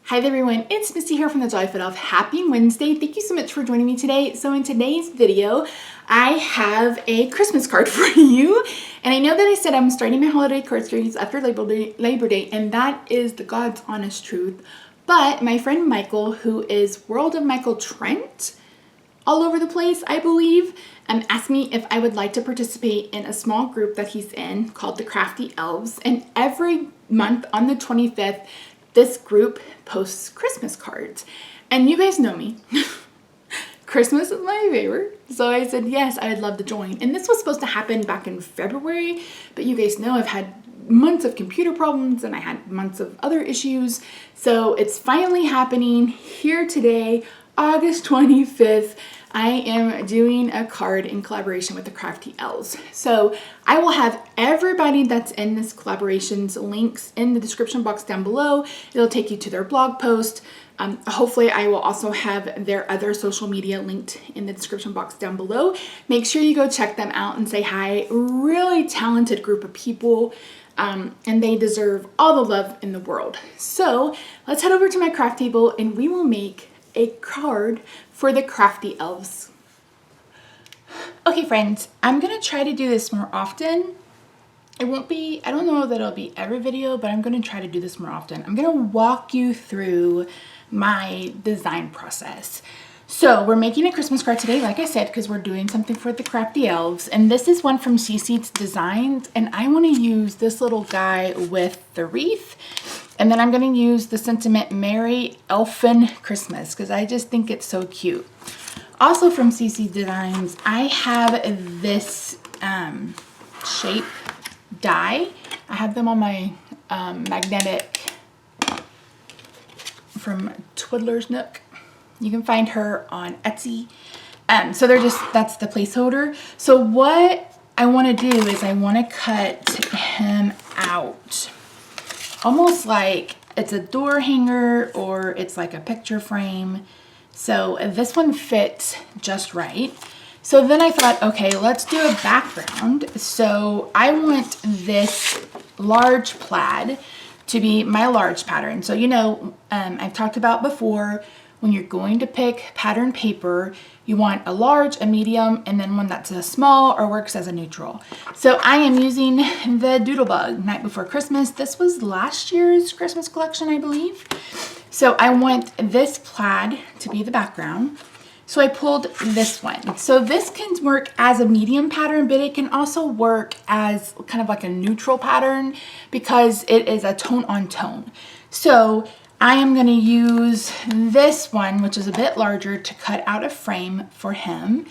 Hi there everyone, it's Misty here from TheJollyFatElf. Happy Wednesday. Thank you so much for joining me today. So in today's video, I have a Christmas card for you. And I know that I said I'm starting my holiday card series after Labor Day, and that is the God's honest truth. But my friend Michael, who is World of Michael Trent, all over the place, I believe, asked me if I would like to participate in a small group that he's in called the Crafty Elves. And every month on the 25th, this group posts Christmas cards. And you guys know me. Christmas is my favorite. So I said, yes, I would love to join. And this was supposed to happen back in February, but you guys know I've had months of computer problems and I had months of other issues. So it's finally happening here today, August 25th. I am doing a card in collaboration with the Crafty Elves. So I will have everybody that's in this collaboration's links in the description box down below. It'll take you to their blog post. Hopefully I will also have their other social media linked in the description box down below. Make sure you go check them out and say hi. Really talented group of people. And they deserve all the love in the world. So let's head over to my craft table and we will make a card for the Crafty Elves. Okay friends, I'm gonna try to do this more often. It won't be, I don't know that it'll be every video, but I'm gonna try to do this more often. I'm gonna walk you through my design process. So we're making a Christmas card today, like I said, because we're doing something for the Crafty Elves. And this is one from CC's Designs. And I want to use this little guy with the wreath. And then I'm going to use the sentiment Merry Elfin Christmas because I just think it's so cute. Also from CC Designs, I have this shape die. I have them on my magnetic from Twiddler's Nook. You can find her on Etsy. So they're just, that's the placeholder. So what I want to do is I want to cut him out. Almost like it's a door hanger or it's like a picture frame. So this one fits just right. So then I thought, okay, let's do a background. So I want this large plaid to be my large pattern. So, you know, I've talked about before, when you're going to pick pattern paper, you want a large, a medium, and then one that's a small or works as a neutral. So I am using the Doodlebug Night Before Christmas. This was last year's Christmas collection, I believe. So I want this plaid to be the background. So I pulled this one. So this can work as a medium pattern, but it can also work as kind of like a neutral pattern because it is a tone on tone. So I am going to use this one, which is a bit larger, to cut out a frame for him.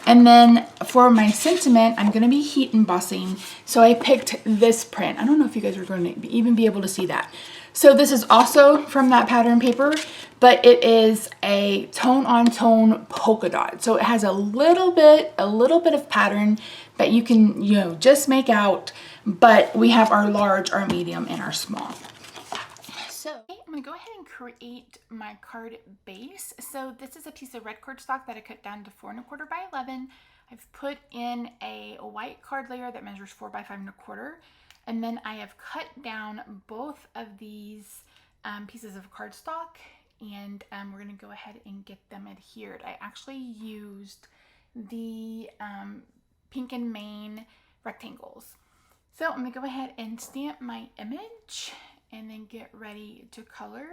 And then for my sentiment, I'm going to be heat embossing. So I picked this print. I don't know if you guys are going to even be able to see that. So this is also from that pattern paper, but it is a tone on tone polka dot. So it has a little bit of pattern that you can, you know, just make out, but we have our large, our medium, and our small. So I'm going to go ahead and create my card base. So this is a piece of red cardstock that I cut down to 4 1/4 by 11. I've put in a white card layer that measures 4 by 5 1/4. And then I have cut down both of these pieces of cardstock, and we're going to go ahead and get them adhered. I actually used the Pink and Main rectangles. So I'm going to go ahead and stamp my image and then get ready to color.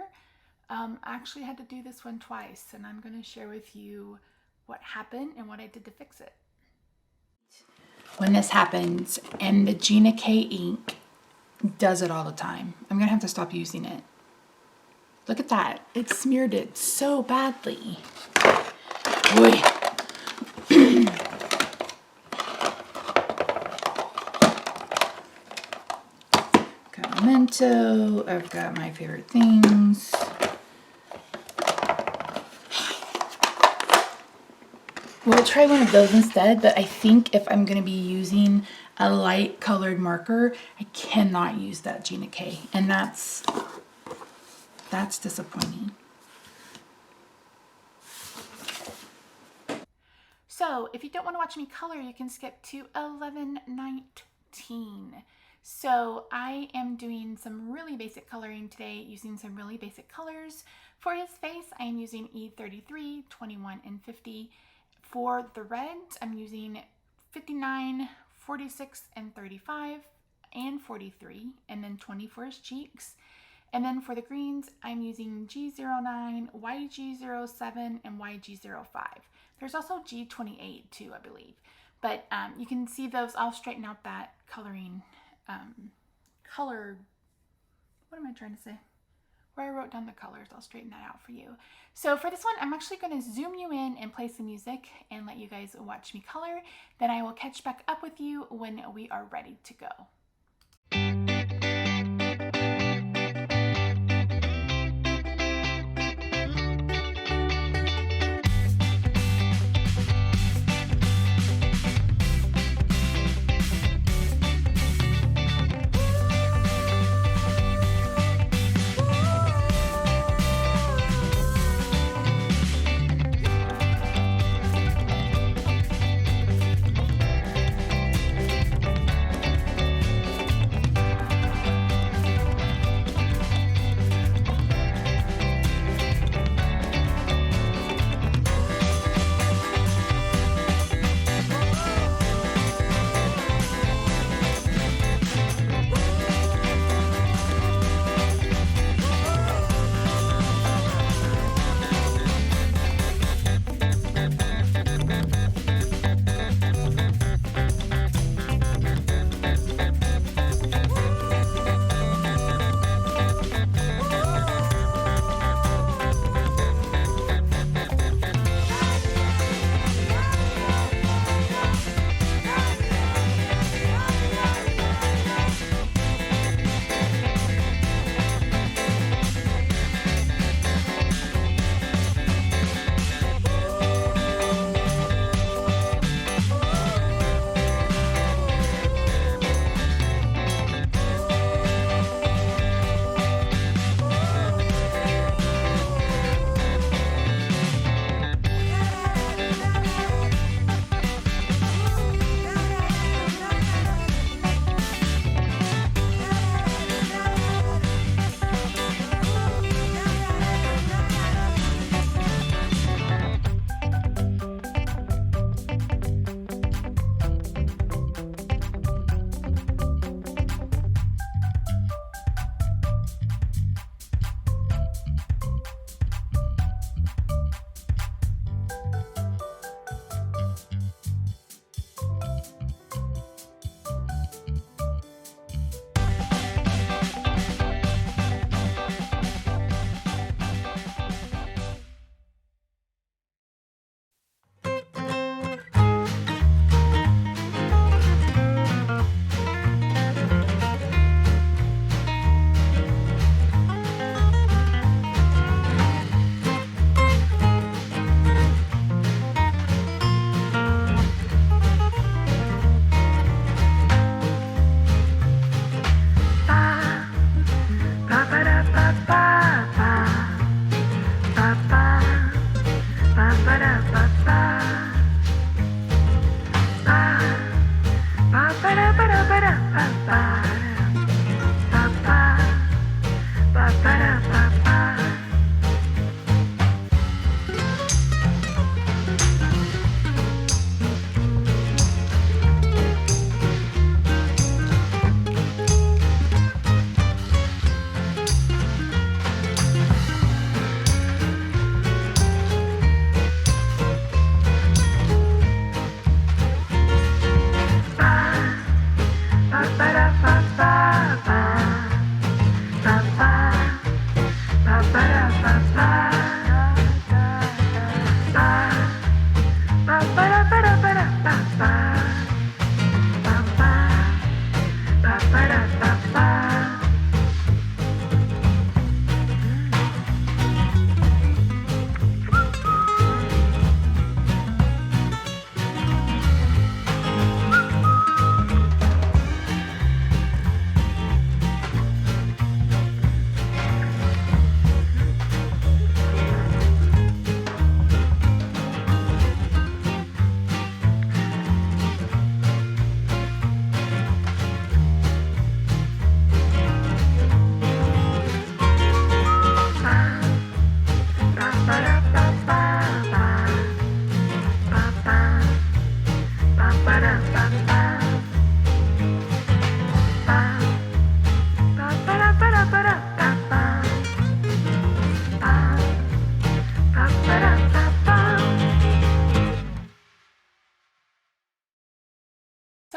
I actually had to do this one twice, and I'm going to share with you what happened and what I did to fix it. When this happens, and the Gina K ink does it all the time. I'm going to have to stop using it. Look at that. It smeared it so badly. Boy. Got Memento. I've got my favorite things. We'll try one of those instead, but I think if I'm going to be using a light colored marker, I cannot use that Gina K, and that's disappointing. So if you don't want to watch me color, you can skip to 11:19. So I am doing some really basic coloring today, using some really basic colors. For his face, I am using E33, 21, and 50. For the reds, I'm using 59, 46, and 35, and 43, and then 20 for his cheeks. And then for the greens, I'm using G09, YG07, and YG05. There's also G28 too, I believe. But you can see those. I'll straighten out that coloring what am I trying to say? Where I wrote down the colors, I'll straighten that out for you. So for this one, I'm actually going to zoom you in and play some music and let you guys watch me color. Then I will catch back up with you when we are ready to go.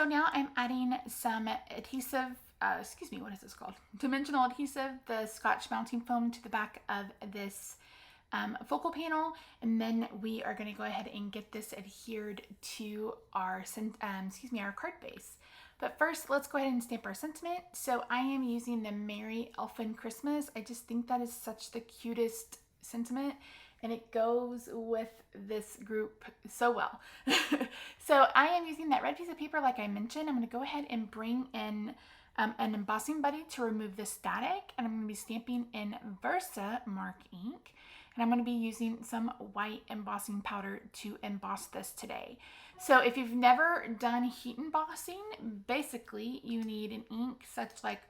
So now I'm adding some adhesive, what is this called? Dimensional adhesive, the Scotch mounting foam to the back of this focal panel, and then we are going to go ahead and get this adhered to our our card base. But first, let's go ahead and stamp our sentiment. So I am using the Merry Elfin Christmas. I just think that is such the cutest sentiment, and it goes with this group so well. So I am using that red piece of paper like I mentioned. I'm going to go ahead and bring in an embossing buddy to remove the static, and I'm going to be stamping in Versa Mark ink, and I'm going to be using some white embossing powder to emboss this today. So if you've never done heat embossing, basically you need an ink such like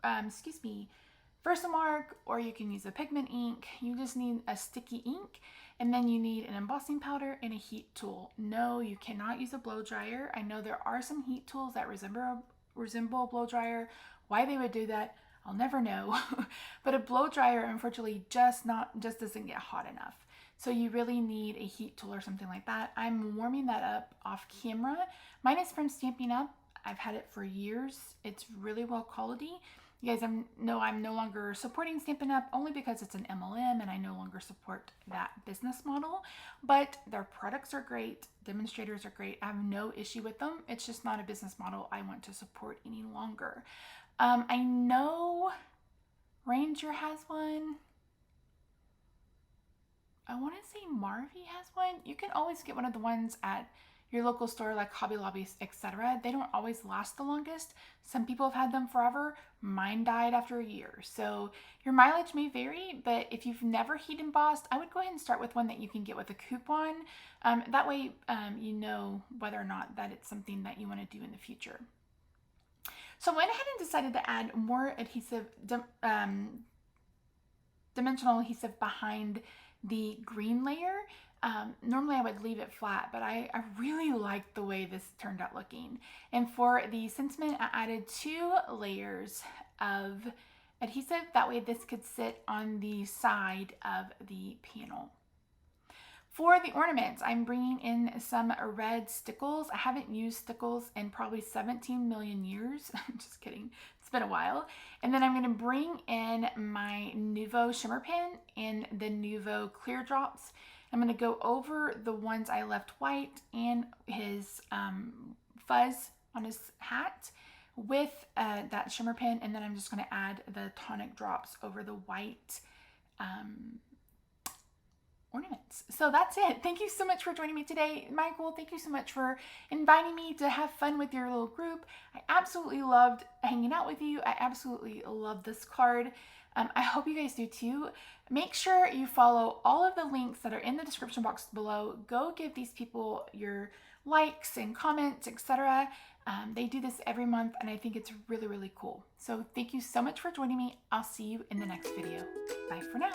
Versamark, or you can use a pigment ink. You just need a sticky ink, and then you need an embossing powder and a heat tool. No, you cannot use a blow dryer. I know there are some heat tools that resemble a blow dryer. Why they would do that, I'll never know. But a blow dryer, unfortunately, just doesn't get hot enough. So you really need a heat tool or something like that. I'm warming that up off camera. Mine is from Stampin' Up. I've had it for years. It's really well quality. You guys know I'm no longer supporting Stampin' Up! Only because it's an MLM and I no longer support that business model. But their products are great. Demonstrators are great. I have no issue with them. It's just not a business model I want to support any longer. I know Ranger has one. I want to say Marvy has one. You can always get one of the ones at your local store like Hobby Lobby, etc. They don't always last the longest. Some people have had them forever. Mine died after a year. So your mileage may vary, but if you've never heat embossed, I would go ahead and start with one that you can get with a coupon. That way you know whether or not that it's something that you want to do in the future. So I went ahead and decided to add more adhesive, dimensional adhesive behind the green layer. Normally I would leave it flat, but I really liked the way this turned out looking. And for the sentiment, I added 2 layers of adhesive. That way this could sit on the side of the panel. For the ornaments, I'm bringing in some red stickles. I haven't used stickles in probably 17 million years. I'm just kidding. It's been a while. And then I'm going to bring in my Nuvo shimmer pen and the Nuvo clear drops. I'm going to go over the ones I left white and his fuzz on his hat with that shimmer pen. And then I'm just going to add the tonic drops over the white ornaments. So that's it. Thank you so much for joining me today. Michael, thank you so much for inviting me to have fun with your little group. I absolutely loved hanging out with you. I absolutely love this card. I hope you guys do too. Make sure you follow all of the links that are in the description box below. Go give these people your likes and comments, etc. They do this every month, and I think it's really, really cool. So thank you so much for joining me. I'll see you in the next video. Bye for now.